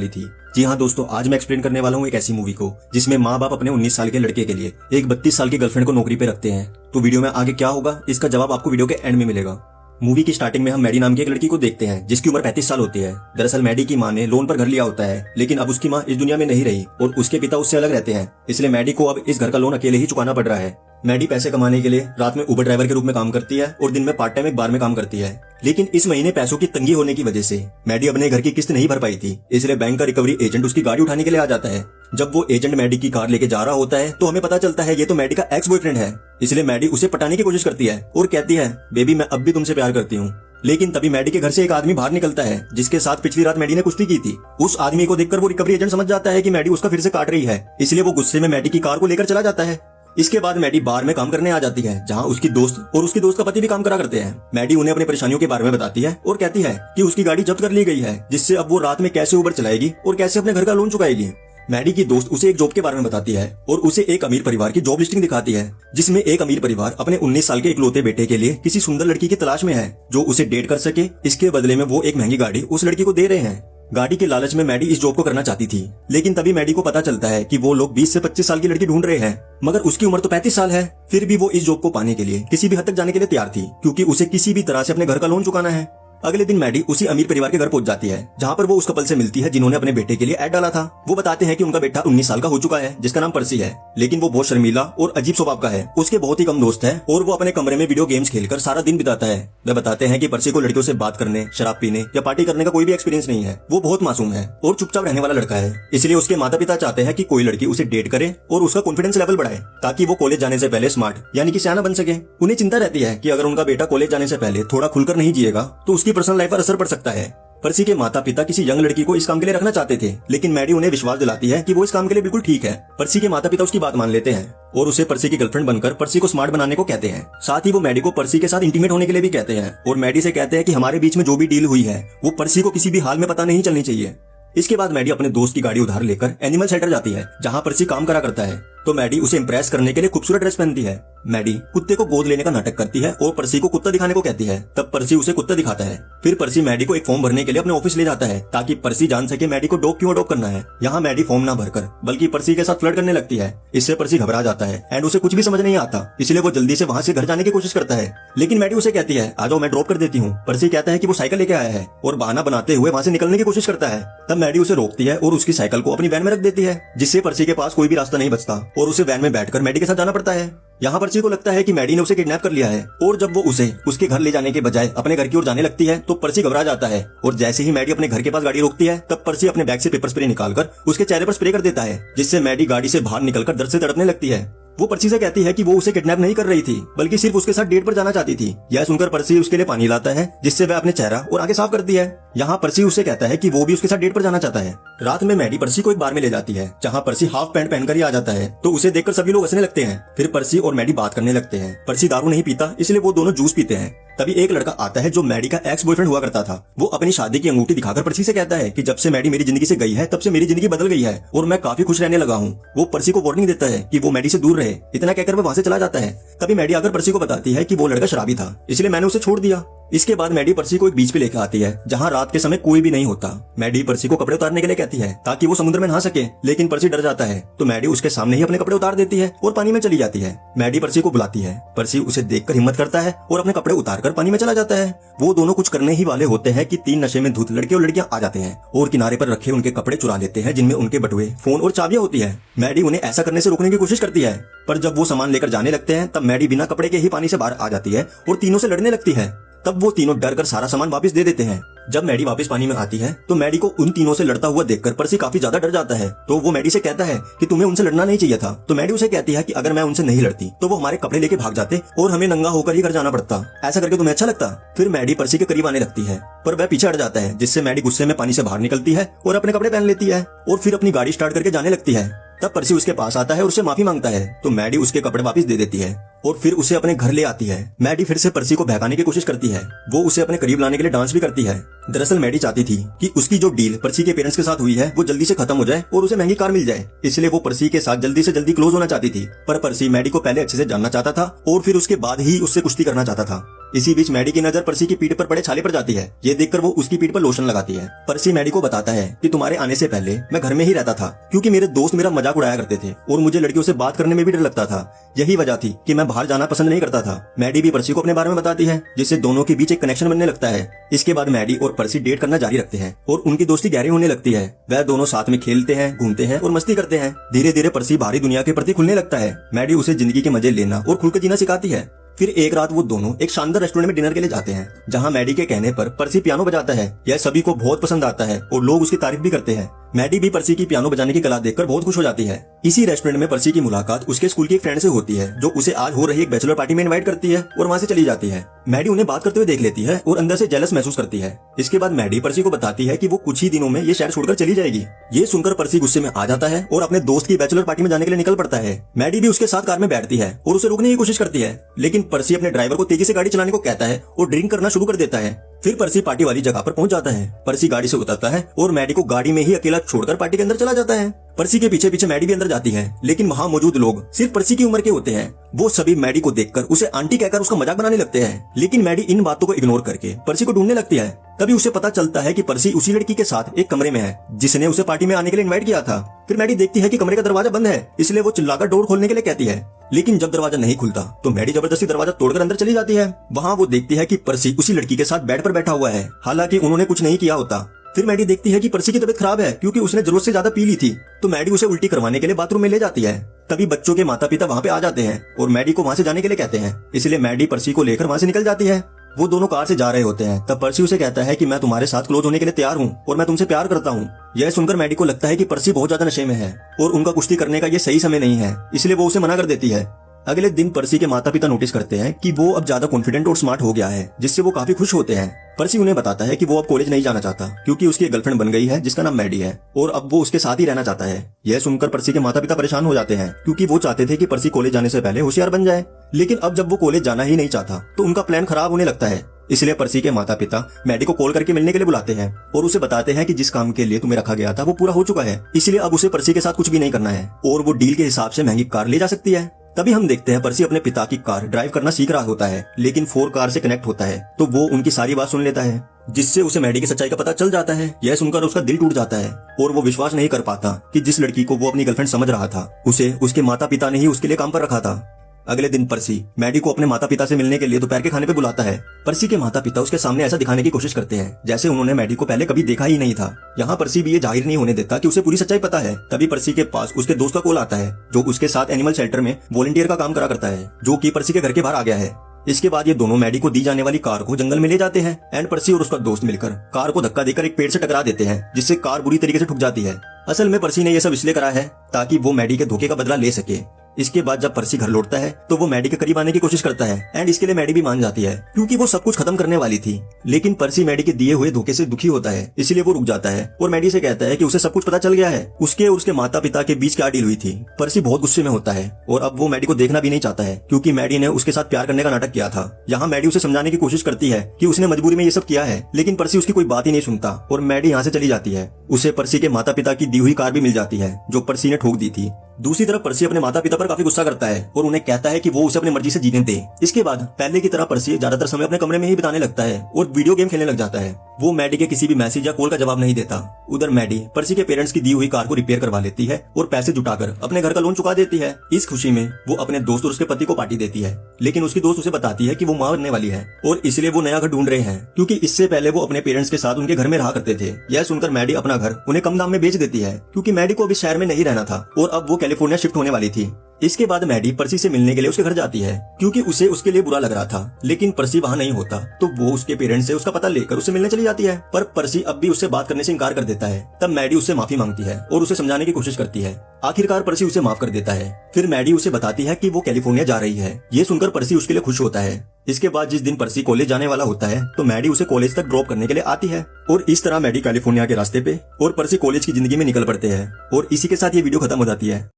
वाली थी। जी हाँ दोस्तों, आज मैं एक्सप्लेन करने वाला हूँ एक ऐसी मूवी को जिसमें माँ बाप अपने 19 साल के लड़के के लिए एक 32 साल की गर्लफ्रेंड को नौकरी पे रखते हैं। तो वीडियो में आगे क्या होगा इसका जवाब आपको वीडियो के एंड में मिलेगा। मूवी की स्टार्टिंग में हम मैडी नाम की एक लड़की को देखते हैं जिसकी उम्र 35 साल होती है। दरअसल मैडी की माँ ने लोन पर घर लिया होता है, लेकिन अब उसकी माँ इस दुनिया में नहीं रही और उसके पिता उससे अलग रहते हैं, इसलिए मैडी को अब इस घर का लोन अकेले ही चुकाना पड़ रहा है। मैडी पैसे कमाने के लिए रात में उबर ड्राइवर के रूप में काम करती है और दिन में पार्ट टाइम एक बार में काम करती है। लेकिन इस महीने पैसों की तंगी होने की वजह से मैडी अपने घर की किस्त नहीं भर पाई थी, इसलिए बैंक का रिकवरी एजेंट उसकी गाड़ी उठाने के लिए आ जाता है। जब वो एजेंट मैडी की कार लेके जा रहा होता है तो हमें पता चलता है ये तो मैडी का एक्स बॉयफ्रेंड है, इसलिए मैडी उसे पटाने की कोशिश करती है और कहती है बेबी मैं अब भी तुमसे प्यार करती हूँ। लेकिन तभी मैडी के घर से एक आदमी बाहर निकलता है जिसके साथ पिछली रात मैडी ने कुश्ती की थी। उस आदमी को देखकर वो रिकवरी एजेंट समझ जाता है कि मैडी उसका फिर से काट रही है, इसलिए वो गुस्से में मैडी की कार को लेकर चला जाता है। इसके बाद मैडी बार में काम करने आ जाती है जहाँ उसकी दोस्त और उसकी दोस्त का पति भी काम करा करते हैं। मैडी उन्हें अपनी परेशानियों के बारे में बताती है और कहती है कि उसकी गाड़ी जब्त कर ली गई है, जिससे अब वो रात में कैसे उबर चलाएगी और कैसे अपने घर का लोन चुकाएगी। मैडी की दोस्त उसे एक जॉब के बारे में बताती है और उसे एक अमीर परिवार की जॉब लिस्टिंग दिखाती है जिसमें एक अमीर परिवार अपने 19 साल के इकलौते बेटे के लिए किसी सुंदर लड़की की तलाश में है जो उसे डेट कर सके। इसके बदले में वो एक महंगी गाड़ी उस लड़की को दे रहे हैं। गाड़ी के लालच में मैडी इस जॉब को करना चाहती थी, लेकिन तभी मैडी को पता चलता है कि वो लोग 20 से 25 साल की लड़की ढूंढ रहे हैं, मगर उसकी उम्र तो 35 साल है। फिर भी वो इस जॉब को पाने के लिए किसी भी हद तक जाने के लिए तैयार थी, क्योंकि उसे किसी भी तरह से अपने घर का लोन चुकाना है। अगले दिन मैडी उसी अमीर परिवार के घर पहुंच जाती है जहाँ पर वो उस कपल से मिलती है जिन्होंने अपने बेटे के लिए ऐड डाला था। वो बताते हैं कि उनका बेटा 19 साल का हो चुका है जिसका नाम पर्सी है, लेकिन वो बहुत शर्मीला और अजीब स्वभाव का है। उसके बहुत ही कम दोस्त है और वो अपने कमरे में वीडियो गेम्स खेलकर सारा दिन बिताता है। वे बताते हैं कि पर्सी को लड़कियों से बात करने, शराब पीने या पार्टी करने का कोई भी एक्सपीरियंस नहीं है। वो बहुत मासूम है और चुपचाप रहने वाला लड़का है, इसलिए उसके माता पिता चाहते हैं कि कोई लड़की उसे डेट करे और उसका कॉन्फिडेंस लेवल बढ़ाए ताकि वो कॉलेज जाने से पहले स्मार्ट यानी कि सियाना बन सके। उन्हें चिंता रहती है कि अगर उनका बेटा कॉलेज जाने से पहले थोड़ा खुलकर नहीं जिएगा तो उसकी पर्सनल लाइफ पर असर पड़ सकता है। पर्सी के माता पिता किसी यंग लड़की को इस काम के लिए रखना चाहते थे, लेकिन मैडी उन्हें विश्वास दिलाती है कि वो इस काम के लिए बिल्कुल ठीक है। पर्सी के माता पिता उसकी बात मान लेते हैं और उसे पर्सी की गर्लफ्रेंड बनकर पर्सी को स्मार्ट बनाने को कहते हैं। साथ ही वो मैडी को पर्सी के साथ इंटीमेट होने के लिए भी कहते हैं और मैडी से कहते हैं कि हमारे बीच में जो भी डील हुई है वो पर्सी को किसी भी हाल में पता नहीं चलनी चाहिए। इसके बाद मैडी अपने दोस्त की गाड़ी उधार लेकर एनिमल शेल्टर जाती है जहाँ पर्सी काम करा करता है। तो मैडी उसे इम्प्रेस करने के लिए खूबसूरत ड्रेस पहनती है। मैडी कुत्ते को गोद लेने का नाटक करती है और पर्सी को कुत्ता दिखाने को कहती है। तब पर्सी उसे कुत्ता दिखाता है। फिर पर्सी मैडी को एक फॉर्म भरने के लिए अपने ऑफिस ले जाता है ताकि पर्सी जान सके मैडी को डॉग क्यों अडॉप्ट करना है। यहाँ मैडी फॉर्म ना भरकर बल्कि पर्सी के साथ फ्लर्ट करने लगती है। इससे पर्सी घबरा जाता है एंड उसे कुछ भी समझ नहीं आता, इसलिए वो जल्दी से वहाँ से घर जाने की कोशिश करता है। लेकिन मैडी उसे कहती है आ जाओ मैं ड्रॉप कर देती हूँ। पर्सी कहता है कि वो साइकिल लेके आया है और बहाना बनाते हुए वहाँ से निकलने की कोशिश करता है। तब मैडी उसे रोकती है और उसकी साइकिल को अपनी वैन में रख देती है, जिससे पर्सी के पास कोई भी रास्ता नहीं बचता और उसे वैन में बैठकर मैडी के साथ जाना पड़ता है। यहाँ पर्सी को लगता है कि मैडी ने उसे किडनैप कर लिया है और जब वो उसे उसके घर ले जाने के बजाय अपने घर की ओर जाने लगती है तो पर्सी घबरा जाता है और जैसे ही मैडी अपने घर के पास गाड़ी रोकती है तब पर्सी अपने बैग से पेपर स्प्रे निकालकर उसके चेहरे पर स्प्रे कर देता है, जिससे मैडी गाड़ी से बाहर निकलकर दर्द से तड़पने लगती है। वो पर्सी से कहती है कि वो उसे किडनैप नहीं कर रही थी बल्कि सिर्फ उसके साथ डेट पर जाना चाहती थी। यह सुनकर पर्सी उसके लिए पानी लाता है जिससे वह अपने चेहरा और आंखें साफ करती है। यहाँ पर्सी उससे कहता है कि वो भी उसके साथ डेट पर जाना चाहता है। रात में मैडी पर्सी को एक बार में ले जाती है जहाँ पर्सी हाफ पैंट पहनकर ही आ जाता है, तो उसे देखकर सभी लोग हंसने लगते हैं। फिर पर्सी और मैडी बात करने लगते हैं। पर्सी दारू नहीं पीता इसलिए वो दोनों जूस पीते हैं। तभी एक लड़का आता है जो मैडी का एक्स बॉयफ्रेंड हुआ करता था। वो अपनी शादी की अंगूठी दिखाकर पर्सी से कहता है कि जब से मैडी मेरी जिंदगी से गई है तब से मेरी जिंदगी बदल गई है और मैं काफी खुश रहने लगा हूँ। वो पर्सी को वार्निंग देता है कि वो मैडी से दूर रहे। इतना कहकर वो वहाँ से चला जाता है। तभी मैडी आकर पर्सी को बताती है कि वो लड़का शराबी था, इसलिए मैंने उसे छोड़ दिया। इसके बाद मैडी पर्सी को एक बीच पे लेकर आती है जहाँ रात के समय कोई भी नहीं होता। मैडी पर्सी को कपड़े उतारने के लिए कहती है ताकि वो समुद्र में नहा सके, लेकिन पर्सी डर जाता है तो मैडी उसके सामने ही अपने कपड़े उतार देती है और पानी में चली जाती है। मैडी पर्सी को बुलाती है। पर्सी उसे देखकर हिम्मत करता है और अपने कपड़े उतारकर पानी में चला जाता है। वो दोनों कुछ करने ही वाले होते हैं कि 3 नशे में धुत लड़के और लड़कियां आ जाते हैं और किनारे पर रखे उनके कपड़े चुरा लेते हैं जिनमें उनके बटुए, फोन और चाबियां होती है। मैडी उन्हें ऐसा करने से रोकने की कोशिश करती है, पर जब वो सामान लेकर जाने लगते हैं तब मैडी बिना कपड़े के ही पानी से बाहर आ जाती है और तीनों से लड़ने लगती है। तब वो तीनों डर कर सारा सामान वापस दे देते हैं। जब मैडी वापस पानी में आती है तो मैडी को उन तीनों से लड़ता हुआ देखकर पर्सी काफी ज्यादा डर जाता है। तो वो मैडी से कहता है कि तुम्हें उनसे लड़ना नहीं चाहिए था। तो मैडी उसे कहती है कि अगर मैं उनसे नहीं लड़ती तो वो हमारे कपड़े लेके भाग जाते और हमें नंगा होकर ही घर जाना पड़ता। ऐसा करके तुम्हें अच्छा लगता। फिर मैडी पर्सी के करीब आने लगती है पर वह पीछे हट जाता है, जिससे मैडी गुस्से में पानी से बाहर निकलती है और अपने कपड़े पहन लेती है और फिर अपनी गाड़ी स्टार्ट करके जाने लगती है। तब पर्सी उसके पास आता है और उससे माफी मांगता है तो मैडी उसके कपड़े वापस दे देती है और फिर उसे अपने घर ले आती है। मैडी फिर से पर्सी को बहकाने की कोशिश करती है। वो उसे अपने करीब लाने के लिए डांस भी करती है। दरअसल मैडी चाहती थी कि उसकी जो डील पर्सी के पेरेंट्स के साथ हुई है वो जल्दी से खत्म हो जाए और उसे महंगी कार मिल जाए, इसलिए वो पर्सी के साथ जल्दी से जल्दी क्लोज होना चाहती थी। पर पर्सी मैडी को पहले अच्छे से जानना चाहता था और फिर उसके बाद ही उससे कुश्ती करना चाहता था। इसी बीच मैडी की नजर पर्सी की पीठ पर पड़े छाले पर जाती है। ये देखकर वो उसकी पीठ पर लोशन लगाती है। पर्सी मैडी को बताता है कि तुम्हारे आने से पहले मैं घर में ही रहता था, क्योंकि मेरे दोस्त मेरा मजाक उड़ाया करते थे और मुझे लड़कियों से बात करने में भी डर लगता था। यही वजह थी कि मैं बाहर जाना पसंद नहीं करता था। मैडी भी पर्सी को अपने बारे में बताती है, जिससे दोनों के बीच एक कनेक्शन बनने लगता है। इसके बाद मैडी और पर्सी डेट करना जारी रखते हैं और उनकी दोस्ती गहरी होने लगती है। वह दोनों साथ में खेलते हैं, घूमते हैं और मस्ती करते हैं। धीरे धीरे पर्सी बाहरी दुनिया के प्रति खुलने लगता है। मैडी उसे जिंदगी के मजे लेना और खुलकर जीना सिखाती है। फिर एक रात वो दोनों एक शानदार रेस्टोरेंट में डिनर के लिए जाते हैं, जहां मैडी के कहने पर पर्सी पियानो बजाता है। यह सभी को बहुत पसंद आता है और लोग उसकी तारीफ भी करते हैं। मैडी भी पर्सी की पियानो बजाने की कला देखकर बहुत खुश हो जाती है। इसी रेस्टोरेंट में पर्सी की मुलाकात उसके स्कूल की एक फ्रेंड से होती है, जो उसे आज हो रही एक बैचलर पार्टी में इनवाइट करती है और वहां से चली जाती है। मैडी उन्हें बात करते हुए देख लेती है और अंदर से जेलस महसूस करती है। इसके बाद मैडी पर्सी को बताती है कि वो कुछ ही दिनों में ये शहर छोड़कर चली जाएगी। ये सुनकर पर्सी गुस्से में आ जाता है और अपने दोस्त की बैचलर पार्टी में जाने के लिए निकल पड़ता है। मैडी भी उसके साथ कार में बैठती है और उसे रोकने की कोशिश करती है, लेकिन पर्सी अपने ड्राइवर को तेजी से गाड़ी चलाने को कहता है और ड्रिंक करना शुरू कर देता है। फिर पर्सी पार्टी वाली जगह पर पहुंच जाता है। पर्सी गाड़ी से उतरता है और मैडी को गाड़ी में ही अकेला छोड़कर पार्टी के अंदर चला जाता है। पर्सी के पीछे पीछे मैडी भी अंदर जाती है, लेकिन वहां मौजूद लोग सिर्फ पर्सी की उम्र के होते हैं। वो सभी मैडी को देखकर उसे आंटी कहकर उसका मजाक बनाने लगते हैं, लेकिन मैडी इन बातों को इग्नोर करके पर्सी को ढूंढने लगती है। तभी उसे पता चलता है कि पर्सी उसी लड़की के साथ एक कमरे में है, जिसने उसे पार्टी में आने के लिए इनवाइट किया था। फिर मैडी देखती है कि कमरे का दरवाजा बंद है, इसलिए वो चिल्लाकर डोर खोलने के लिए कहती है, लेकिन जब दरवाजा नहीं खुलता तो मैडी जबरदस्ती दरवाजा तोड़कर अंदर चली जाती है। वहाँ वो देखती है कि पर्सी उसी लड़की के साथ बेड पर बैठा हुआ है, हालांकि उन्होंने कुछ नहीं किया होता। फिर मैडी देखती है कि पर्सी की तबीयत खराब है, क्योंकि उसने जरूरत से ज्यादा पी ली थी। तो मैडी उसे उल्टी करवाने के लिए बाथरूम में ले जाती है। तभी बच्चों के माता पिता वहाँ पे आ जाते हैं और मैडी को वहाँ से जाने के लिए कहते हैं, इसलिए मैडी पर्सी को लेकर वहाँ से निकल जाती है। वो दोनों कार से जा रहे होते हैं, तब पर्सी उसे कहता है कि मैं तुम्हारे साथ क्लोज होने के लिए तैयार हूँ और मैं तुमसे प्यार करता हूँ। यह सुनकर मैडी को लगता है कि पर्सी बहुत ज्यादा नशे में है और उनका कुश्ती करने का ये सही समय नहीं है, इसलिए वो उसे मना कर देती है। अगले दिन पर्सी के माता पिता नोटिस करते हैं कि वो अब ज्यादा कॉन्फिडेंट और स्मार्ट हो गया है, जिससे वो काफी खुश होते हैं। पर्सी उन्हें बताता है कि वो अब कॉलेज नहीं जाना चाहता, क्योंकि उसकी एक गर्लफ्रेंड बन गई है जिसका नाम मैडी है और अब वो उसके साथ ही रहना चाहता है। यह सुनकर पर्सी के माता पिता परेशान हो जाते हैं, क्योंकि वो चाहते थे कि पर्सी कॉलेज जाने से पहले होशियार बन जाए, लेकिन अब जब वो कॉलेज जाना ही नहीं चाहता तो उनका प्लान खराब होने लगता है। इसलिए पर्सी के माता पिता मैडी को कॉल करके मिलने के लिए बुलाते हैं और उसे बताते हैं कि जिस काम के लिए तुम्हें रखा गया था वो पूरा हो चुका है, इसलिए अब उसे पर्सी के साथ कुछ भी नहीं करना है और वो डील के हिसाब से महंगी कार ले जा सकती है। तभी हम देखते हैं पर्सी अपने पिता की कार ड्राइव करना सीख रहा होता है, लेकिन 4 कार से कनेक्ट होता है, तो वो उनकी सारी बात सुन लेता है, जिससे उसे मैडी की सच्चाई का पता चल जाता है। यह सुनकर उसका दिल टूट जाता है और वो विश्वास नहीं कर पाता कि जिस लड़की को वो अपनी गर्लफ्रेंड समझ रहा था, उसे उसके माता पिता ने ही उसके लिए काम पर रखा था। अगले दिन पर्सी मैडी को अपने माता पिता से मिलने के लिए दोपहर के खाने पे बुलाता है। पर्सी के माता पिता उसके सामने ऐसा दिखाने की कोशिश करते हैं जैसे उन्होंने मैडी को पहले कभी देखा ही नहीं था। यहाँ पर्सी भी ये जाहिर नहीं होने देता कि उसे पूरी सच्चाई पता है। तभी पर्सी के पास उसके दोस्त का कॉल आता है, जो उसके साथ एनिमल शेल्टर में वॉलंटियर का काम करा करता है, जो कि पर्सी के घर के बाहर आ गया है। इसके बाद ये दोनों मैडी को दी जाने वाली कार को जंगल में ले जाते हैं एंड पर्सी और उसका दोस्त मिलकर कार को धक्का देकर एक पेड़ से टकरा देते हैं, जिससे कार बुरी तरीके से ठुक जाती है। असल में पर्सी ने यह सब इसलिए करा है ताकि वो मैडी के धोखे का बदला ले सके। इसके बाद जब पर्सी घर लौटता है तो वो मैडी के करीब आने की कोशिश करता है एंड इसके लिए मैडी भी मान जाती है, क्योंकि वो सब कुछ खत्म करने वाली थी। लेकिन पर्सी मैडी के दिए हुए धोखे से दुखी होता है, इसलिए वो रुक जाता है और मैडी से कहता है कि उसे सब कुछ पता चल गया है, उसके और उसके माता पिता के बीच क्या डील हुई थी। पर्सी बहुत गुस्से में होता है और अब वो मैडी को देखना भी नहीं चाहता है, क्योंकि मैडी ने उसके साथ प्यार करने का नाटक किया था। यहाँ मैडी उसे समझाने की कोशिश करती है कि उसने मजबूरी में ये सब किया है, लेकिन पर्सी उसकी कोई बात ही नहीं सुनता और मैडी यहाँ से चली जाती है। उसे पर्सी के माता पिता की दी हुई कार भी मिल जाती है, जो पर्सी ने ठोक दी थी। दूसरी तरफ पर्सी अपने माता पिता पर काफी गुस्सा करता है और उन्हें कहता है कि वो उसे अपनी मर्जी से जीने दे। इसके बाद पहले की तरह पर्सी ज्यादातर समय अपने कमरे में ही बिताने लगता है और वीडियो गेम खेलने लग जाता है। वो मैडी के किसी भी मैसेज या कॉल का जवाब नहीं देता। उधर मैडी पर्सी के पेरेंट्स की दी हुई कार को रिपेयर करवा लेती है और पैसे जुटाकर अपने घर का लोन चुका देती है। इस खुशी में वो अपने दोस्त और उसके पति को पार्टी देती है, लेकिन उसकी दोस्त उसे बताती है कि वो मां बनने वाली है और इसलिए वो नया घर ढूंढ रहे हैं, क्योंकि इससे पहले वो अपने पेरेंट्स के साथ उनके घर में रहा करते थे। यह सुनकर मैडी अपना घर उन्हें कम दाम में बेच देती है, क्योंकि मैडी को अभी शहर में नहीं रहना था और अब वो कैलिफोर्निया शिफ्ट होने वाली थी। इसके बाद मैडी पर्सी से मिलने के लिए उसके घर जाती है, क्योंकि उसे उसके लिए बुरा लग रहा था, लेकिन पर्सी वहाँ नहीं होता, तो वो उसके पेरेंट्स से उसका पता लेकर उसे मिलने चली जाती है। पर पर्सी अब भी उससे बात करने से इनकार कर देता है। तब मैडी उससे माफी मांगती है और उसे समझाने की कोशिश करती है। आखिरकार पर्सी उसे माफ कर देता है। फिर मैडी उसे बताती है कि वो कैलिफोर्निया जा रही है। ये सुनकर पर्सी उसके लिए खुश होता है। इसके बाद जिस दिन पर्सी कॉलेज जाने वाला होता है तो मैडी उसे कॉलेज तक ड्रॉप करने के लिए आती है और इस तरह मैडी कैलिफोर्निया के रास्ते पे और पर्सी कॉलेज की जिंदगी में निकल पड़ते हैं। और इसी के साथ ये वीडियो खत्म हो जाती है।